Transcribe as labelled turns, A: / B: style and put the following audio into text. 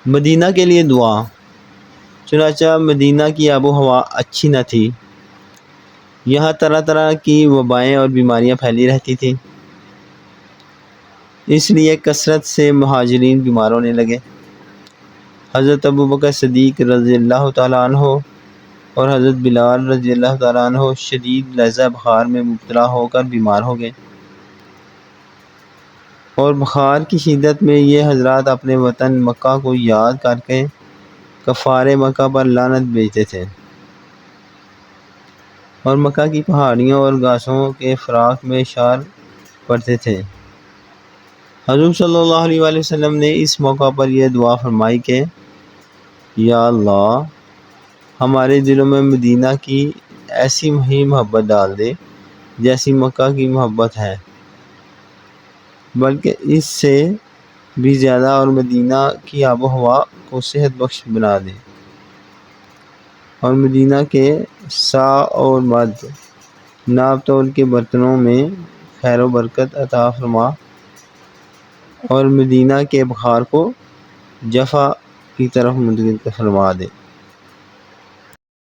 A: مدینہ کے لیے دعا۔ چنانچہ مدینہ کی آب و ہوا اچھی نہ تھی، یہاں طرح طرح کی وبائیں اور بیماریاں پھیلی رہتی تھیں، اس لیے کثرت سے مہاجرین بیمار ہونے لگے۔ حضرت ابوبکر صدیق رضی اللہ تعالیٰ عنہ اور حضرت بلال رضی اللہ تعالیٰ عنہ شدید لہجہ بخار میں مبتلا ہو کر بیمار ہو گئے، اور بخار کی شدت میں یہ حضرات اپنے وطن مکہ کو یاد کر کے کفار مکہ پر لعنت بھیجتے تھے، اور مکہ کی پہاڑیوں اور گھاسوں کے فراق میں اشعار پڑھتے تھے۔ حضور صلی اللہ علیہ وآلہ وسلم نے اس موقع پر یہ دعا فرمائی کہ یا اللہ، ہمارے دلوں میں مدینہ کی ایسی محب محبت ڈال دے جیسی مکہ کی محبت ہے، بلکہ اس سے بھی زیادہ، اور مدینہ کی آب و ہوا کو صحت بخش بنا دے، اور مدینہ کے سا اور مد ناب تول کے برتنوں میں خیر و برکت عطا فرما، اور مدینہ کے بخار کو جفا کی طرف منتقل فرما دے۔